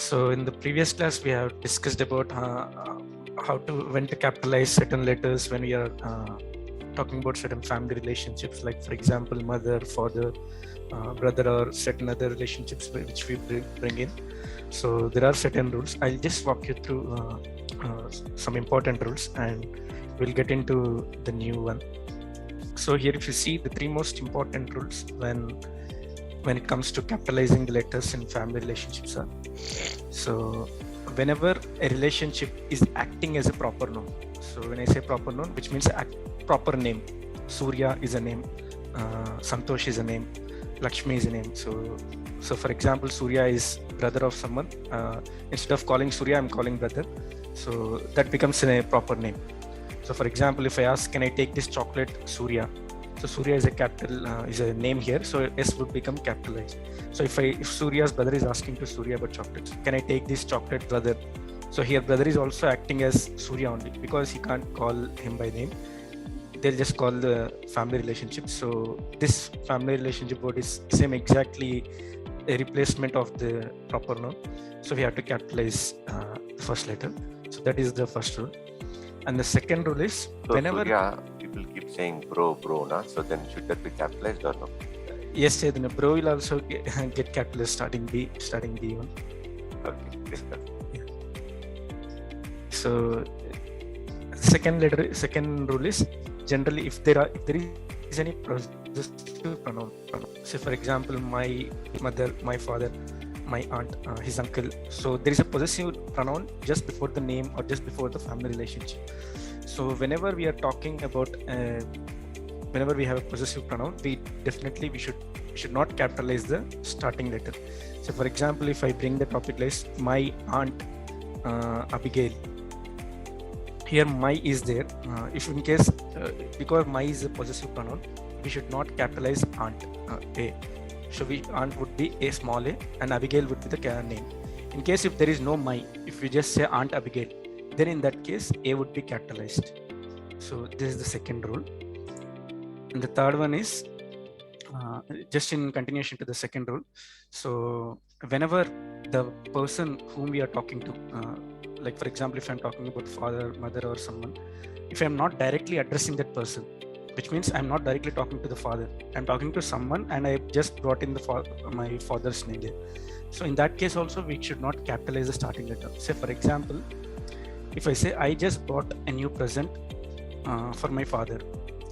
So in the previous class, we have discussed about when to capitalize certain letters when we are talking about certain family relationships, like for example, mother, father, brother, or certain other relationships which we bring in. So there are certain rules. I'll just walk you through some important rules, and we'll get into the new one. So here, if you see the three most important rules when it comes to capitalizing the letters in family relationships are, so whenever a relationship is acting as a proper noun, so when I say proper noun, which means proper name, Surya is a name, Santosh is a name, Lakshmi is a name. So for example, Surya is brother of someone. Instead of calling Surya, I'm calling brother. So that becomes a proper name. So for example, if I ask, can I take this chocolate, Surya? So Surya is a capital, is a name here. So S would become capitalized. So if Surya's brother is asking to Surya about chocolates, can I take this chocolate, brother? So here brother is also acting as Surya only, because he can't call him by name. They'll just call the family relationship. So this family relationship word is same exactly a replacement of the proper noun. So we have to capitalize the first letter. So that is the first rule. And the second rule is, so whenever people keep saying bro, na? So then should that be capitalized or no? Yes, Chaitanya, bro will also get capitalized starting B1. Okay, discuss. Yeah. So second rule is, generally if there is any possessive pronoun. So for example, my mother, my father, my aunt, his uncle. So there is a possessive pronoun just before the name or just before the family relationship. So whenever we are talking about, whenever we have a possessive pronoun, we should not capitalize the starting letter. So for example, if I bring the topic list, my aunt Abigail, here my is there. If in case, because my is a possessive pronoun, we should not capitalize aunt, A. So aunt would be a small a, and Abigail would be the name. In case if there is no my, if we just say Aunt Abigail, then in that case A would be capitalized. So this is the second rule. And the third one is just in continuation to the second rule. So whenever the person whom we are talking to, like for example, if I'm talking about father, mother, or someone, if I'm not directly addressing that person, which means I'm not directly talking to the father, I'm talking to someone, and I just brought in my father's name there. So in that case also, we should not capitalize the starting letter. Say for example, if I say I just bought a new present for my father,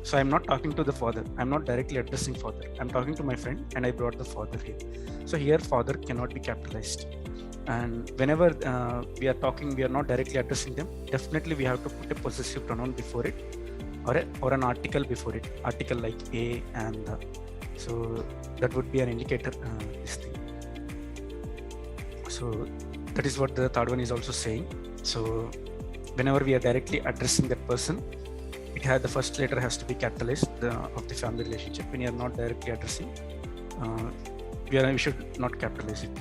so I'm not talking to the father, I'm not directly addressing father, I'm talking to my friend, and I brought the father here. So here father cannot be capitalized. And whenever we are talking, we are not directly addressing them, definitely we have to put a possessive pronoun before it, or an article before it, article like a and the. So that would be an indicator, this thing. So that is what the third one is also saying. So whenever we are directly addressing that person, the first letter has to be capitalized of the family relationship. When you are not directly addressing, we should not capitalize it.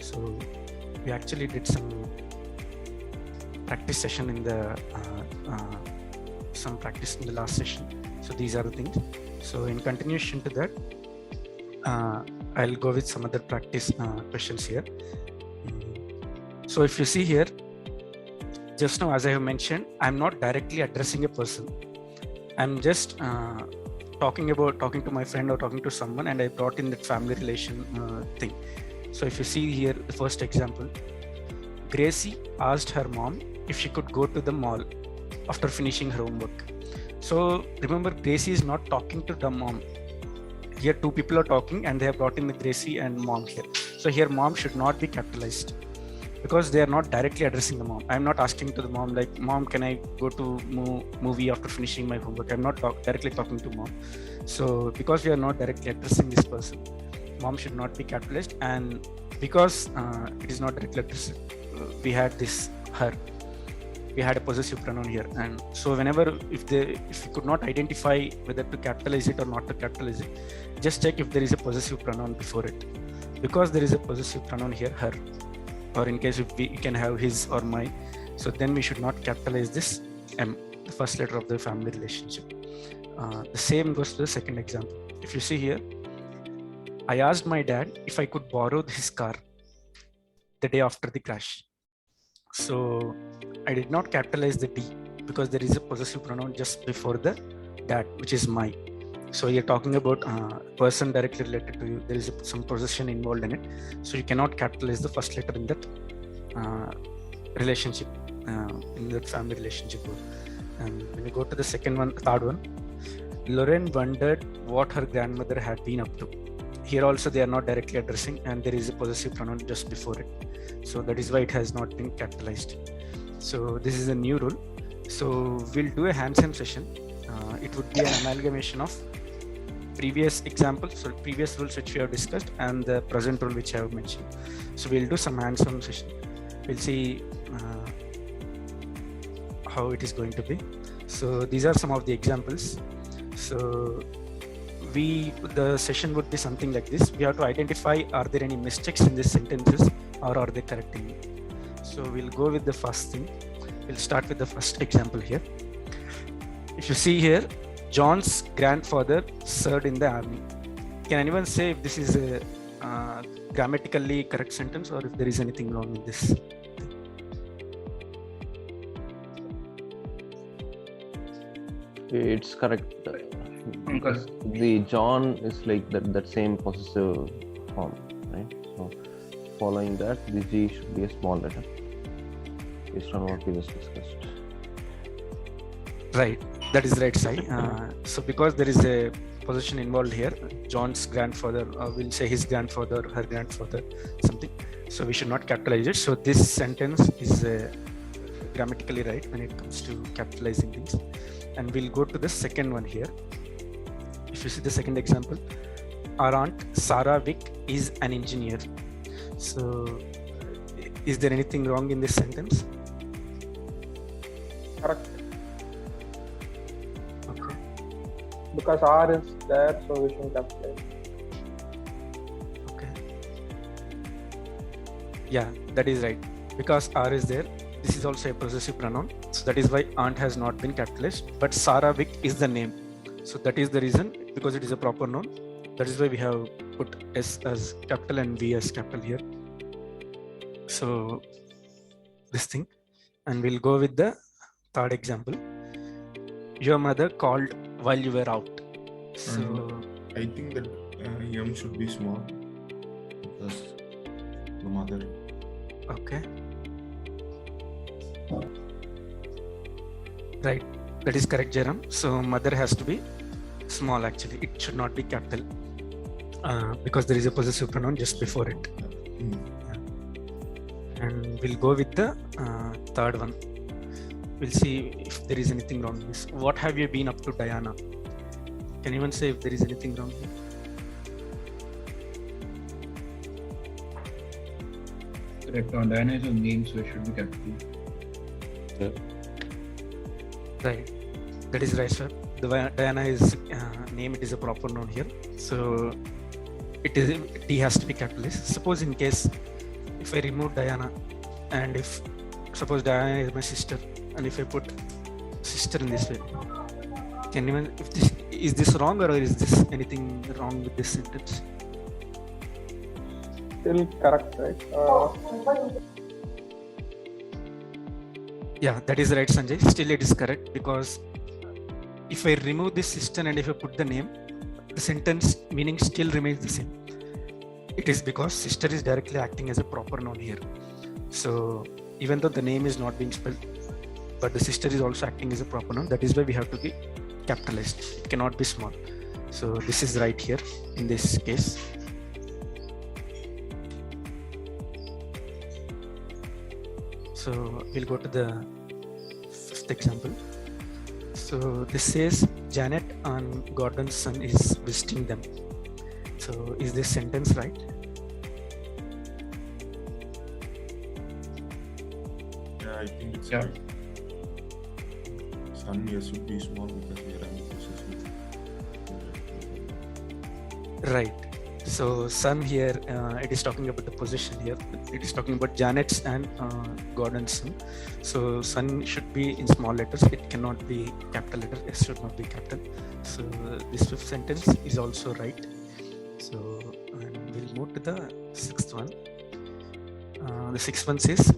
So we actually did some practice session in the last session. So these are the things. So in continuation to that, I'll go with some other practice questions here. So if you see here, just now, as I have mentioned, I'm not directly addressing a person. I'm just talking to my friend or talking to someone, and I brought in that family relation thing. So if you see here, the first example, Gracie asked her mom if she could go to the mall after finishing her homework. So remember, Gracie is not talking to the mom. Here two people are talking, and they have brought in the Gracie and mom here. So here mom should not be capitalized, because they are not directly addressing the mom. I'm not asking to the mom like, mom, can I go to movie after finishing my homework? I'm not directly talking to mom. So because we are not directly addressing this person, mom should not be capitalized. And because it is not directly addressed, we had this her. We had a possessive pronoun here. And so whenever, if we could not identify whether to capitalize it or not to capitalize it, just check if there is a possessive pronoun before it. Because there is a possessive pronoun here, her, or in case if we can have his or my, so then we should not capitalize this M, the first letter of the family relationship. The same goes to the second example. If you see here, I asked my dad if I could borrow his car. the day after the crash. So I did not capitalize the D because there is a possessive pronoun just before the that, which is my. So you're talking about person directly related to you. There is some possession involved in it. So you cannot capitalize the first letter in that relationship, in that family relationship. And when you go to the third one, Lorraine wondered what her grandmother had been up to. Here also they are not directly addressing, and there is a possessive pronoun just before it. So that is why it has not been capitalized. So this is a new rule. So we'll do a hands-on session. It would be an amalgamation of previous examples, so previous rules which we have discussed, and the present rule which I have mentioned. So we'll do some hands-on session. We'll see how it is going to be. So these are some of the examples. So the session would be something like this. We have to identify, are there any mistakes in these sentences or are they correcting it? So we'll go with the first thing. We'll start with the first example here. If you see here, John's grandfather served in the army. Can anyone say if this is a grammatically correct sentence or if there is anything wrong in this? It's correct. Because the John is like that same possessive form, right? So following that, the G should be a small letter based on what we just discussed. Right, that is right, Sai. So because there is a possession involved here, John's grandfather, we'll say his grandfather, her grandfather, something. So we should not capitalize it. So this sentence is grammatically right when it comes to capitalizing things. And we'll go to the second one here. If you see the second example, our aunt Sarah Vick is an engineer. So is there anything wrong in this sentence? Correct. Okay. Because R is there, so we should capitalize. Okay. Yeah, that is right. Because R is there, this is also a possessive pronoun. So that is why aunt has not been capitalized. But Sarah Vick is the name. So that is the reason, because it is a proper noun. That is why we have put S as capital and V as capital here. So this thing. And we'll go with the third example. Your mother called while you were out. So I think that M should be small because the mother. okay. Right, that is correct, Jaram. So mother has to be small actually. It should not be capital because there is a possessive pronoun just before it. Yeah. And we'll go with the third one. We'll see if there is anything wrong with this. What have you been up to, Diana? Can anyone say if there is anything wrong here? Correct. Diana is a name, so it should be capital. Right, that is right, sir. The Diana is name, it is a proper noun here. So it is, D has to be capitalized. Suppose in case if I remove Diana, and if suppose Diana is my sister, and if I put sister in this way, can anyone, if this is this wrong or is this anything wrong with this sentence? Still correct, right? Yeah, that is right, Sanjay. Still it is correct because if I remove this sister and if I put the name, the sentence meaning still remains the same. It is because sister is directly acting as a proper noun here. So even though the name is not being spelled, but the sister is also acting as a proper noun, that is why we have to be capitalized. It cannot be small. So this is right here in this case. So we'll go to the fifth example. So this says Janet and Gordon's son is visiting them. So is this sentence right? Yeah, I think it's Yeah. right. Sun here should be small because we are having possessive. Right. So son here, it is talking about the possession here. It is talking about Janet's and Gordon's son. So son should be in small letters. It cannot be capital letter. S should not be capital. So this fifth sentence is also right. So and we'll move to the sixth one. The sixth one says,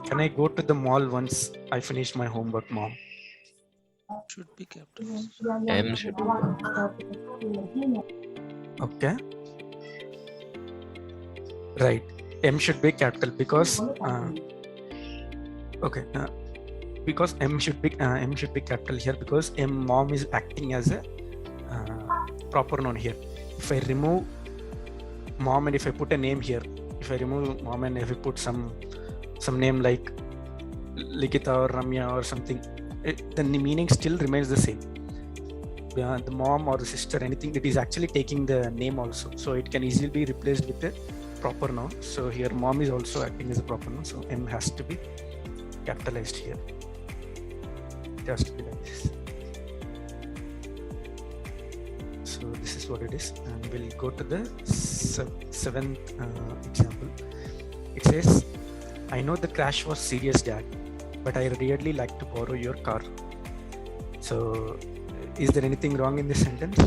can I go to the mall once I finish my homework, mom? Should be capitalized. M should be. Okay. Right. M should be capital because okay. Because M should be capital here because mom is acting as a proper noun here. If I remove mom and if I put a name here, if I remove mom and if I put some name like Likita or Ramya or something, then the meaning still remains the same. The mom or the sister, anything that is actually taking the name also, so it can easily be replaced with a proper noun. So here mom is also acting as a proper noun, so M has to be capitalized here. It has to be like this. So this is what it is, and we'll go to the seventh example. It says, I know the crash was serious, Dad, but I really like to borrow your car. So is there anything wrong in this sentence?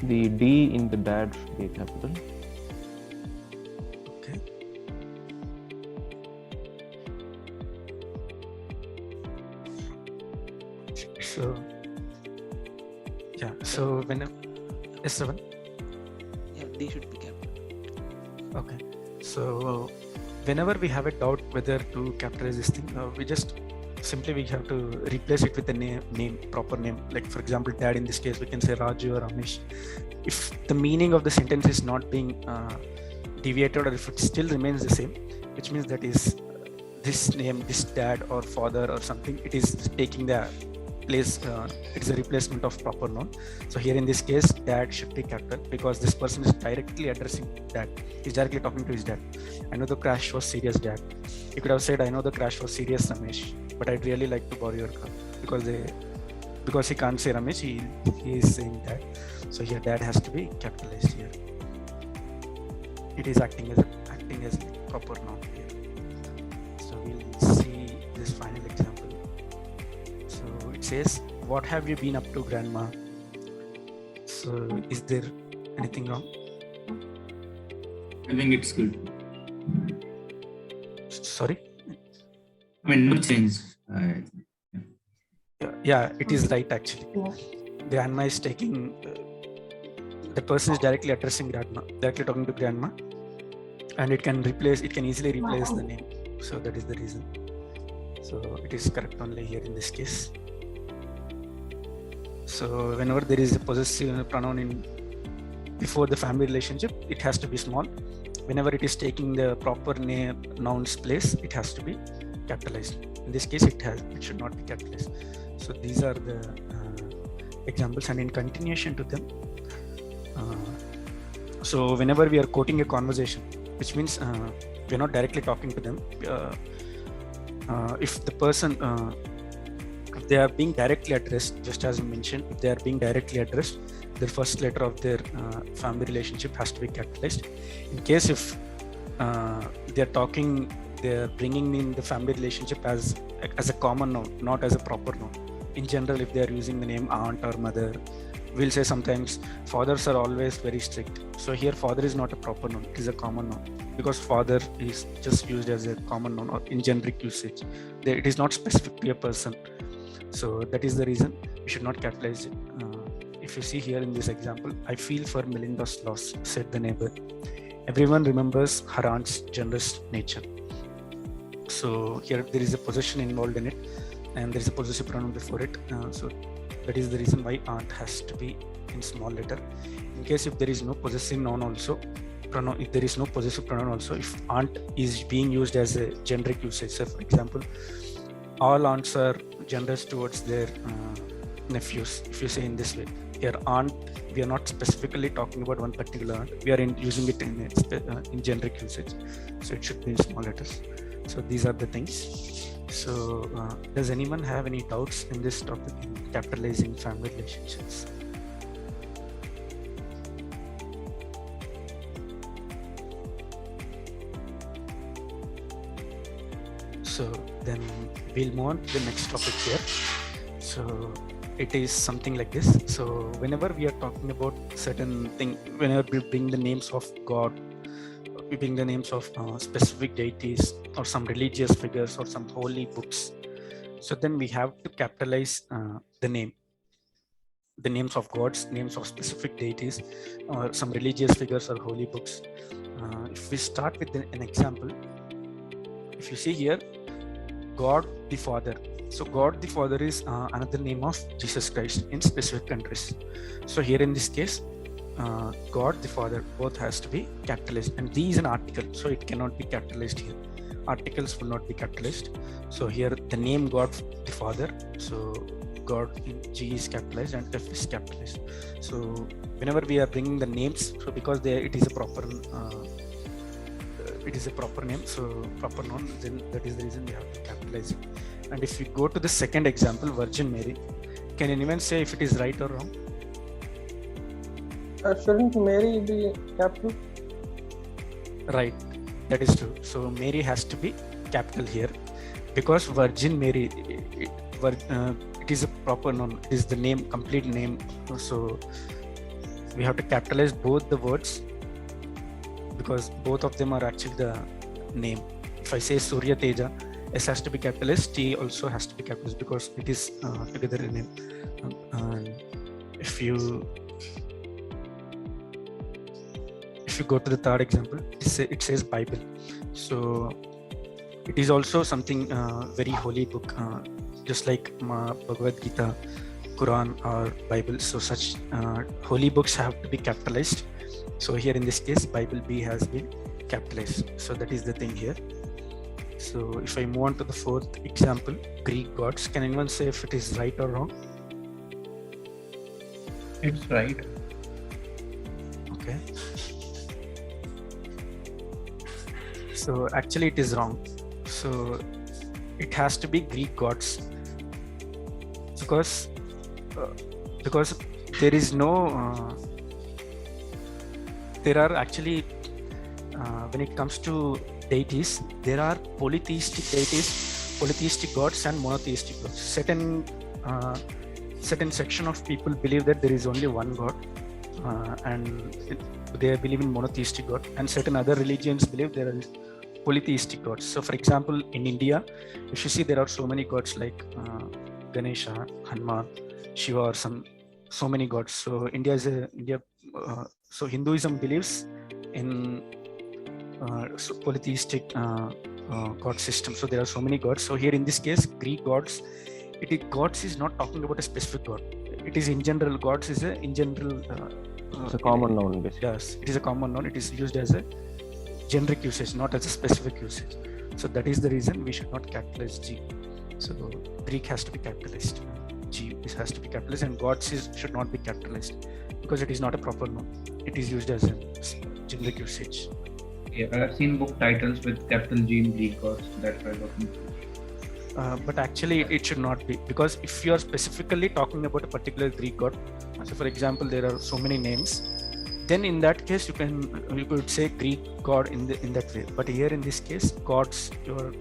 The D in the dad should be capital. Okay. So yeah, so when S7. Yeah, D should be capital. Okay, so whenever we have a doubt whether to capitalize this thing, we just simply we have to replace it with a name, proper name. Like for example, dad, in this case we can say Raju or Amish. If the meaning of the sentence is not being deviated, or if it still remains the same, which means that is this name, this dad or father or something, it is taking the place, it is a replacement of proper noun. So here in this case, dad should be capital because this person is directly addressing dad. He's directly talking to his dad. I know the crash was serious, Dad. You could have said, I know the crash was serious, Ramesh, but I'd really like to borrow your car, because he can't say Ramesh, he is saying that. So here dad has to be capitalized here. It is acting as a proper noun here. So we'll see this final example. So it says, what have you been up to, Grandma? So is there anything wrong? I think it's good. Sorry? I mean, no change. Yeah, it is right actually. Grandma is taking, the person is directly addressing grandma, directly talking to grandma, and it can easily replace the name. So that is the reason. So it is correct only here in this case. So whenever there is a possessive pronoun before the family relationship, it has to be small. Whenever it is taking the proper name noun's place, it has to be capitalized. In this case, it should not be capitalized. So these are the examples, and in continuation to them, so whenever we are quoting a conversation, which means we are not directly talking to them, if the person, if they are being directly addressed, just as you mentioned, if they are being directly addressed, the first letter of their family relationship has to be capitalized. In case if they are talking, they are bringing in the family relationship as a common noun, not as a proper noun. In general, if they are using the name aunt or mother, we'll say sometimes fathers are always very strict. So here father is not a proper noun, it is a common noun, because father is just used as a common noun or in generic usage. It is not specific to a person. So that is the reason we should not capitalize it. If you see here in this example, I feel for Melinda's loss, said the neighbor. Everyone remembers her aunt's generous nature. So here there is a possession involved in it, and there is a possessive pronoun before it. So that is the reason why aunt has to be in small letter. In case if there is no possessive noun also, if there is no possessive pronoun also, if aunt is being used as a generic usage, so for example, all aunts are generous towards their nephews. If you say in this way, here aunt, we are not specifically talking about one particular aunt. We are using it in generic usage. So it should be in small letters. So these are the things. So does anyone have any doubts in this topic, in capitalizing family relationships? So then we'll move on to the next topic here. So it is something like this. So whenever we are talking about certain thing, whenever we bring the names of God, we bring the names of specific deities or some religious figures or some holy books, so then we have to capitalize the names of gods, names of specific deities, or some religious figures or holy books. If we start with an example, if you see here, God the Father. So God the Father is another name of Jesus Christ in specific countries. So here in this case, God the Father, both has to be capitalized, and D is an article, so it cannot be capitalized here. Articles will not be capitalized. So here the name God the Father, so God in G is capitalized and F is capitalized. So whenever we are bringing the names, so because it is a proper name, so proper noun, then that is the reason we have to capitalize it. And if we go to the second example, Virgin Mary, can anyone say if it is right or wrong? Shouldn't Mary be capital? Right, that is true. So Mary has to be capital here because Virgin Mary, it is a proper noun, it is the name, complete name. So we have to capitalize both the words because both of them are actually the name. If I say Surya Teja, S has to be capitalized, T also has to be capitalized because it is together a name. And if you go to the third example, it says Bible. So it is also something very holy book, just like Bhagavad Gita, Quran or Bible. So such holy books have to be capitalized. So here in this case, Bible B has been capitalized. So that is the thing here. So if I move on to the fourth example, Greek gods, can anyone say if it is right or wrong? It's right. Okay. So actually it is wrong. So it has to be Greek gods because there is no there are actually when it comes to deities, there are polytheistic deities, polytheistic gods and monotheistic gods. Certain section of people believe that there is only one God, and they believe in monotheistic God, and certain other religions believe there is polytheistic gods. So for example, in India, if you see, there are so many gods like Ganesha, Hanuman, Shiva, or so many gods. So so Hinduism believes in polytheistic god system. So there are so many gods. So here in this case, Greek gods, gods is not talking about a specific god. It is in general. Gods is in general. It's a common noun, basically. Yes, it is a common noun. It is used as a generic usage, not as a specific usage. So that is the reason we should not capitalize G. So Greek has to be capitalized. G has to be capitalized, and gods should not be capitalized because it is not a proper noun. It is used as a generic usage. Yeah, I have seen book titles with capital G in Greek gods. That's why I got confused. But actually it should not be, because if you are specifically talking about a particular Greek god, so for example there are so many names, then in that case you could say Greek god in that way. But here in this case, gods, you are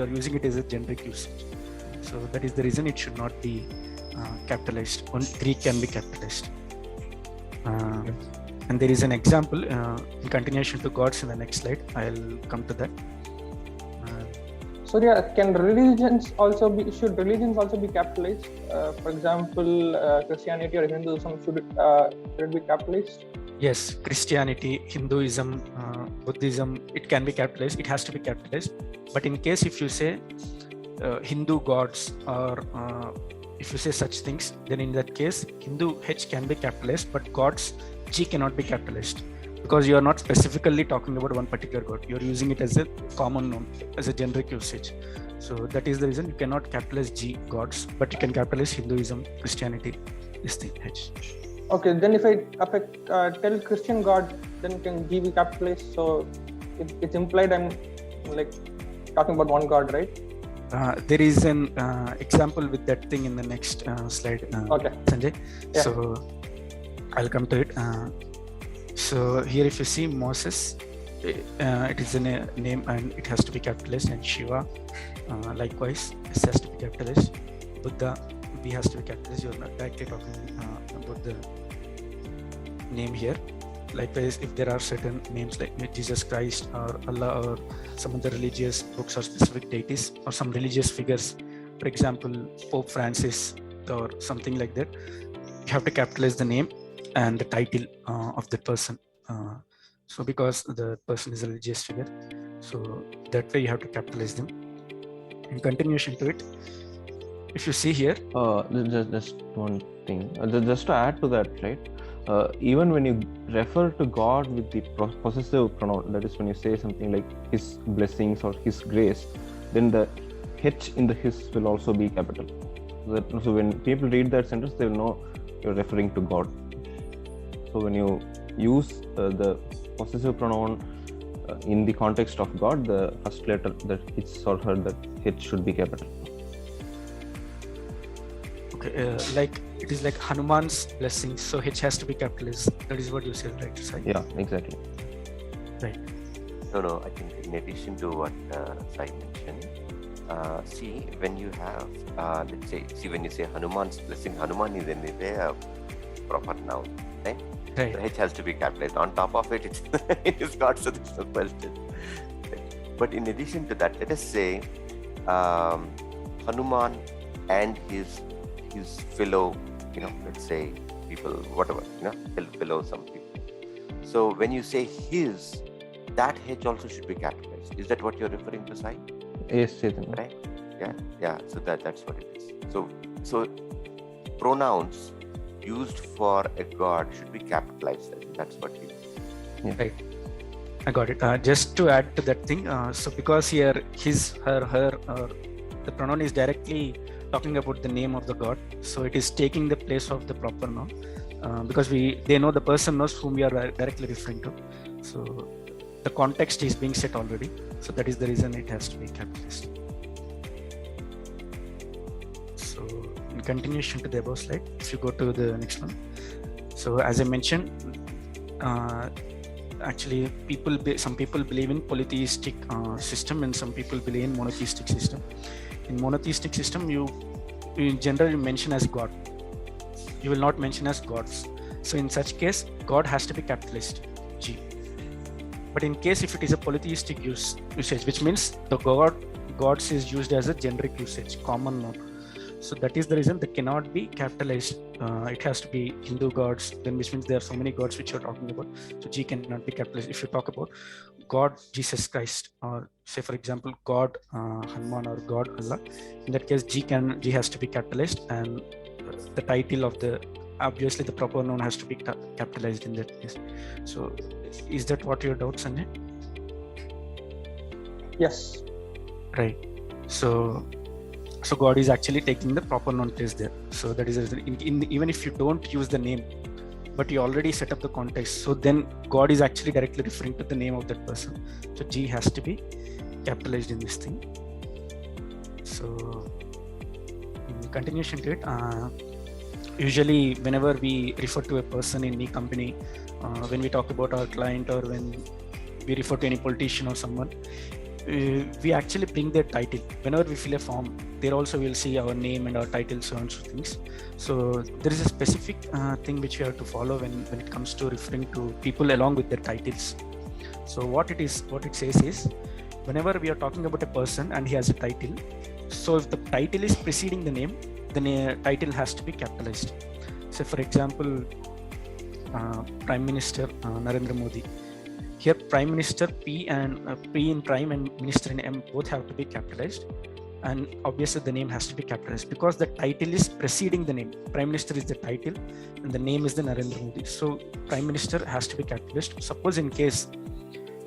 using it as a generic usage. So that is the reason it should not be capitalized. Only Greek can be capitalized. And there is an example in continuation to gods in the next slide. I'll come to that. So yeah, should religions also be capitalized? For example, Christianity or Hinduism, should it be capitalized? Yes, Christianity, Hinduism, Buddhism, it can be capitalized. It has to be capitalized. But in case if you say Hindu gods or if you say such things, then in that case, Hindu H can be capitalized, but gods G cannot be capitalized, because you are not specifically talking about one particular god. You are using it as a common noun, as a generic usage. So that is the reason you cannot capitalize G, gods, but you can capitalize Hinduism, Christianity, this thing, H. Okay, then if I tell Christian God, then can G be capitalized? So it's implied I'm like talking about one God, right? There is an example with that thing in the next slide, okay. Sanjay. Yeah. So I'll come to it. So here if you see Moses, it is a name and it has to be capitalized, and Shiva likewise, this has to be capitalized. Buddha, B has to be capitalized. You're not directly talking about the name here. Likewise, if there are certain names like Jesus Christ or Allah or some other religious books or specific deities or some religious figures, for example, Pope Francis or something like that, you have to capitalize the name and the title of the person. So because the person is a religious figure, so that way you have to capitalize them. In continuation to it, if you see here, Just one thing, just to add to that, right? Even when you refer to God with the possessive pronoun, that is when you say something like His blessings or His grace, then the H in the His will also be capital. So when people read that sentence, they will know you're referring to God. So when you use the possessive pronoun in the context of God, the first letter, that his or her, that H should be capital. okay, like it is like Hanuman's blessings, so H has to be capitalized. That is what you said, right, Sai? Yeah, exactly. Right. No, I think in addition to what Sai mentioned, see, when you have, let's say, when you say Hanuman's blessing, Hanuman is anyway a proper noun, right? Right. The H has to be capitalized. On top of it, it is God, so there's no question. But in addition to that, let us say Hanuman and his fellow, let's say people, whatever, fellow some people. So when you say his, that H also should be capitalized. Is that what you're referring to, Sai? Yes, Chaitanya. Right? Yeah. So that's what it is. So pronouns used for a god should be capitalized. I think that's what you. Yeah. Right. I got it. Just to add to that thing, so because here his, her, or the pronoun is directly talking about the name of the god, so it is taking the place of the proper noun, because they know, the person knows whom we are directly referring to. So the context is being set already. So that is the reason it has to be capitalized. So in continuation to the above slide, if you go to the next one. So as I mentioned, actually some people believe in polytheistic system and some people believe in monotheistic system. In monotheistic system, you in general mention as God. You will not mention as gods. So in such case, God has to be capitalized, G. But in case if it is a polytheistic usage, which means the gods is used as a generic usage, common noun. So that is the reason that cannot be capitalized. It has to be Hindu gods, then which means there are so many gods which you're talking about. So G cannot be capitalized. If you talk about God Jesus Christ, or say for example God Hanuman or God Allah, in that case G has to be capitalized, and the title of obviously the proper noun has to be capitalized in that case. So is that what your doubt, Sanjay? Yes. Right. So God is actually taking the proper noun place there. So that is even if you don't use the name, but you already set up the context, so then God is actually directly referring to the name of that person. So G has to be capitalized in this thing. So in continuation to it, usually whenever we refer to a person in any company, when we talk about our client or when we refer to any politician or someone, we actually bring their title. Whenever we fill a form, there also we'll see our name and our title, so on, so things. So there is a specific thing which we have to follow when it comes to referring to people along with their titles. So what it says is, whenever we are talking about a person and he has a title, so if the title is preceding the name, the title has to be capitalized. So for example, Prime Minister Narendra Modi. Here Prime Minister P and P in prime and Minister in M both have to be capitalized, and obviously the name has to be capitalized because the title is preceding the name. Prime Minister is the title and the name is the Narendra Modi. So Prime Minister has to be capitalized. Suppose in case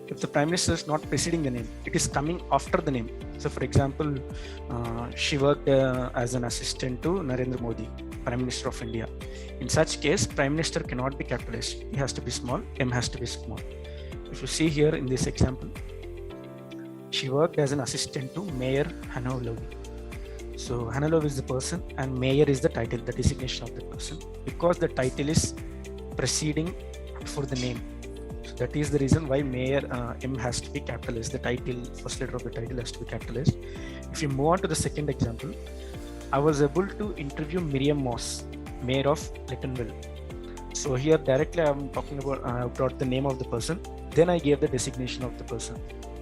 if the Prime Minister is not preceding the name, it is coming after the name. So for example, she worked as an assistant to Narendra Modi, Prime Minister of India. In such case, Prime Minister cannot be capitalized. He has to be small, M has to be small. If you see here in this example, she worked as an assistant to Mayor Hanalovi. So Hanalovi is the person and Mayor is the title, the designation of the person, because the title is preceding before the name. So that is the reason why Mayor M has to be capitalized. The title, first letter of the title has to be capitalized. If you move on to the second example, I was able to interview Miriam Moss, mayor of Littonville. So here directly I'm talking about, I brought the name of the person, then I gave the designation of the person.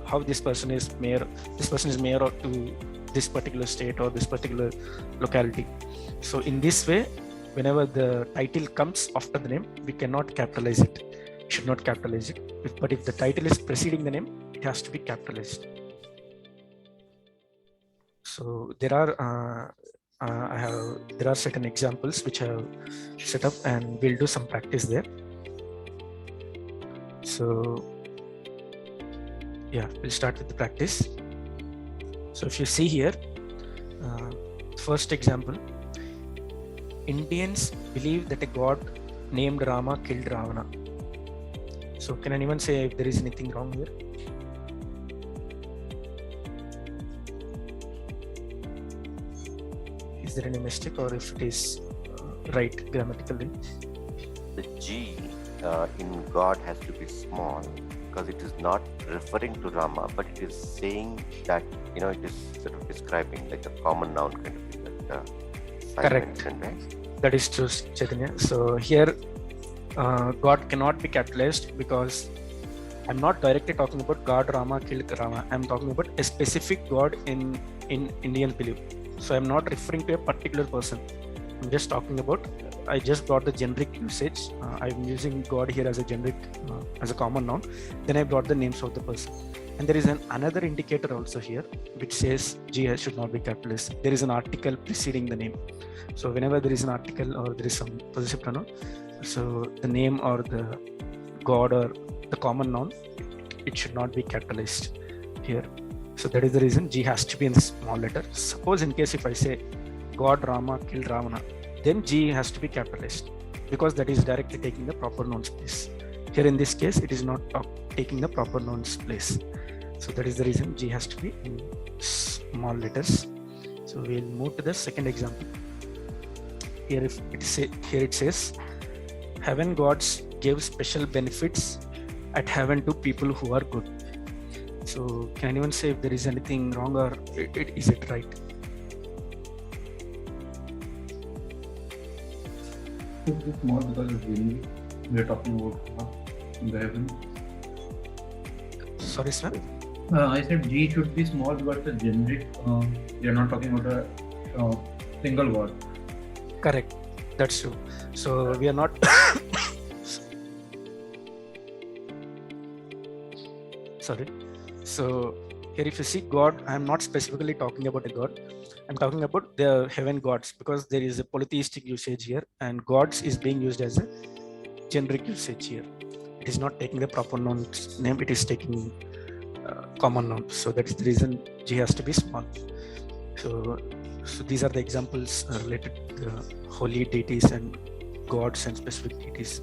How this person is mayor to this particular state or this particular locality. So in this way, whenever the title comes after the name, we cannot capitalize it. We should not capitalize it. But if the title is preceding the name, it has to be capitalized. So there are there are certain examples which I have set up, and we'll do some practice there. So yeah, we'll start with the practice. So if you see here, first example, Indians believe that a god named Rama killed Ravana. So can anyone say if there is anything wrong here? Is there any mistake, or if it is right grammatically? The G in God has to be small because it is not referring to Rama, but it is saying that, it is sort of describing like a common noun kind of thing. That, correct. Right? That is true, Chaitanya. So here, God cannot be capitalized because I'm not directly talking about God Rama killed Rama. I'm talking about a specific God in Indian belief. So I'm not referring to a particular person. I'm just talking about, I just brought the generic usage. I'm using God here as a generic, as a common noun. Then I brought the names of the person. And there is another indicator also here, which says G should not be capitalized. There is an article preceding the name. So whenever there is an article or there is some possessive pronoun, so the name or the God or the common noun, it should not be capitalized here. So that is the reason G has to be in the small letter. Suppose in case if I say God Rama killed Ravana, then G has to be capitalized because that is directly taking the proper noun's place. Here in this case, it is not taking the proper noun's place. So that is the reason G has to be in small letters. So we'll move to the second example. Here it says, heaven gods give special benefits at heaven to people who are good. So can anyone say if there is anything wrong, or is it right? It's small because it's really, we're talking about the heaven. Sorry, sir. I said G should be small because the generic, we are not talking about a single god. Correct. That's true. So we are not. Sorry. So here if you see God, I'm not specifically talking about a God. I'm talking about the heaven gods because there is a polytheistic usage here, and gods is being used as a generic usage here. It is not taking the proper noun name, it is taking common noun. So that is the reason G has to be small. So these are the examples related to the holy deities and gods and specific deities.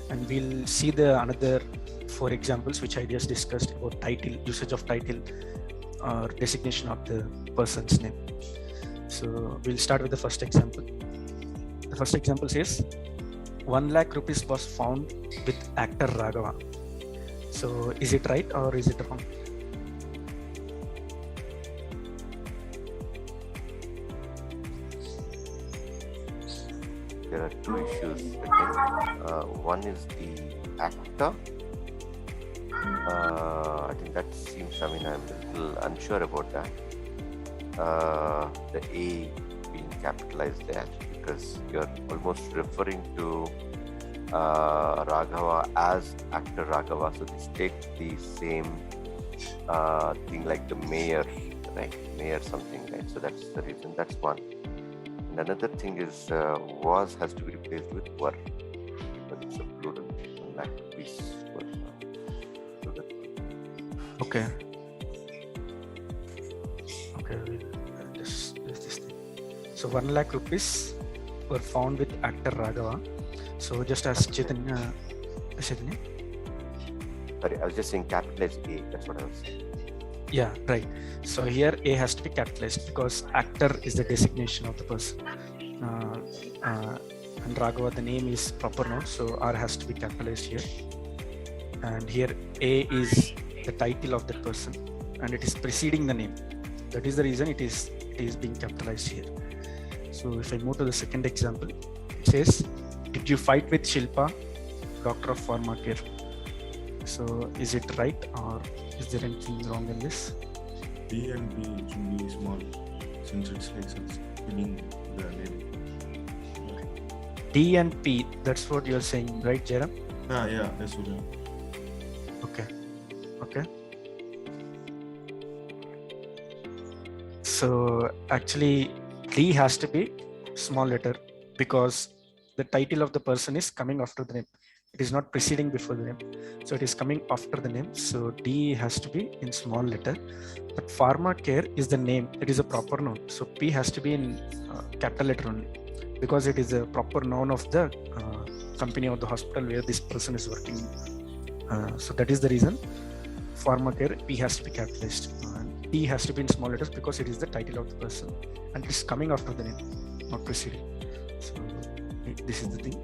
And we'll see the another 4 examples which I just discussed about title, usage of title or designation of the person's name. So we'll start with the first example. The first example says 1 lakh rupees was found with actor Raghava. So is it right or is it wrong? There are 2 issues, I think. One is the actor. I think that seems, I'm a little unsure about that. The A being capitalized there because you're almost referring to Raghava as actor Raghava. So this takes the same thing like the mayor, right? Mayor something, right? So that's the reason. That's one. And another thing is was has to be replaced with were. But it's a plural. 1 lakh rupees were. Okay. Okay, this thing. So 1 lakh rupees were found with actor Raghava. So just as Chaitanya. Sorry, I was just saying capitalize A. That's what I was saying. Yeah, right. So here A has to be capitalized because actor is the designation of the person. And Raghava, the name is proper noun, so R has to be capitalized here. And here A is the title of that person and it is preceding the name. That is the reason it is being capitalized here. So if I move to the second example, it says, did you fight with Shilpa, doctor of pharmacare? So is it right, or is there anything wrong in this? D and P should be small since it's like substituting the name. D and P, that's what you're saying, right, Jairam? Yeah, that's what. Okay. So actually, D has to be small letter because the title of the person is coming after the name. It is not preceding before the name. So it is coming after the name. So D has to be in small letter. But pharmacare is the name. It is a proper noun. So P has to be in capital letter only because it is a proper noun of the company or the hospital where this person is working. So that is the reason pharmacare P has to be capitalized. T has to be in small letters because it is the title of the person and it is coming after the name, not preceding. So this is the thing.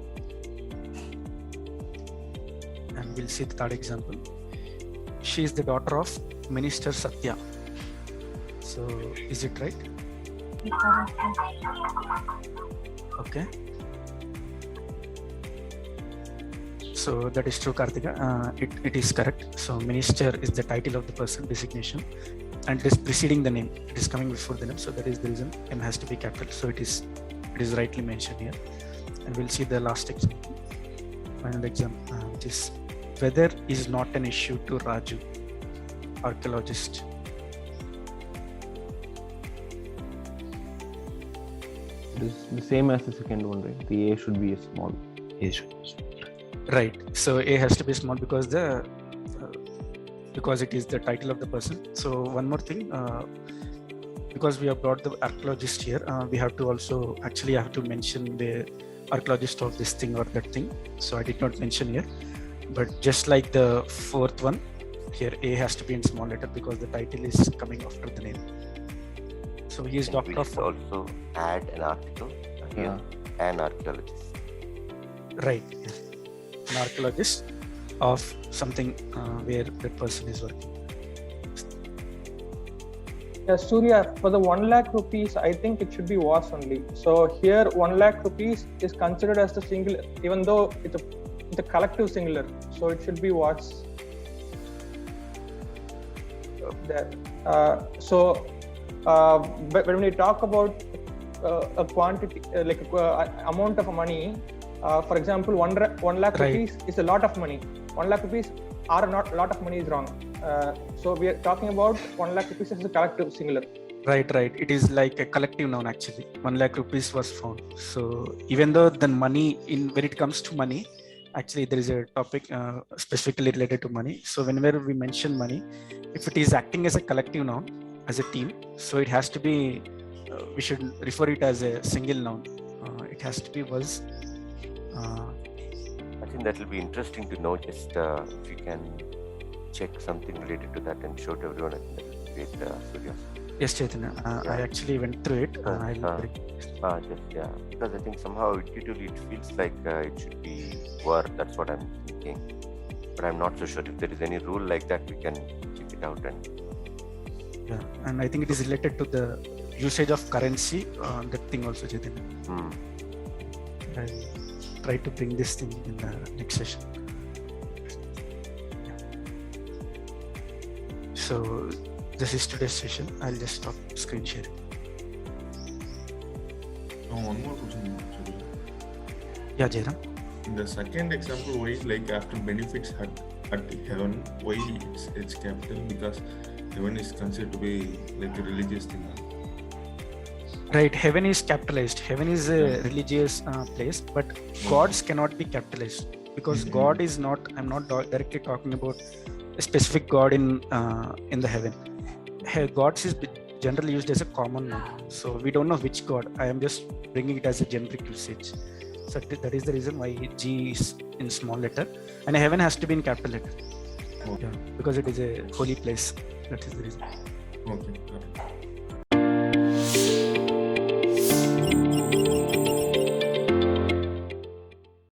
And we'll see the third example. She is the daughter of Minister Satya. So is it right? Okay. So that is true, Kartika. It is correct. So minister is the title of the person, designation, and it is preceding the name. It is coming before the name. So that is the reason M has to be capital. So it is rightly mentioned here. And we'll see the last example, final example, which is weather is not an issue to Raju, archaeologist. It is the same as the second one, right? The A should be a small. A should be small. Right. So A has to be small because because it is the title of the person. So one more thing, because we have brought the archaeologist here, we have to also actually have to mention the archaeologist of this thing or that thing. So I did not mention here, but just like the fourth one, here A has to be in small letter because the title is coming after the name. So he is And doctor we of. should also add an article here, an archaeologist. Right. Yes. An archaeologist of something where that person is working. Yeah, Surya, for the 1 lakh rupees, I think it should be was only. So here 1 lakh rupees is considered as the singular, even though it's a collective singular. So it should be was there. But when we talk about a quantity, amount of money, for example, 1 lakh Right. rupees is a lot of money. 1 lakh rupees are not a lot of money is wrong. So we are talking about 1 lakh rupees as a collective singular. Right. It is like a collective noun actually. 1 lakh rupees was found. So even though the money when it comes to money, actually there is a topic specifically related to money. So whenever we mention money, if it is acting as a collective noun, as a team, so it has to be, we should refer it as a single noun. It has to be was. I think that will be interesting to know. Just if you can check something related to that and show to everyone. I think that will be great, Surya. Yes, Chaitanya. I actually went through it. Because I think somehow intuitively it feels like it should be were. That's what I'm thinking, but I'm not so sure if there is any rule like that. We can check it out and. Yeah, and I think it is related to the usage of currency. That thing also, Chaitanya. I'll try to bring this thing in the next session. So this is today's session. I'll just stop screen sharing. One more question. Surya. Yeah, Jairam. In the second example, why like after benefits at heaven, why it's capital? Because heaven is considered to be like a religious thing. Right, heaven is capitalized. Heaven is a religious place, but gods cannot be capitalized because God is not. I'm not directly talking about a specific God in the heaven. Gods is generally used as a common noun, so we don't know which God. I am just bringing it as a generic usage. So that is the reason why G is in small letter, and heaven has to be in capital letter. Yeah, because it is a holy place. That is the reason. Okay.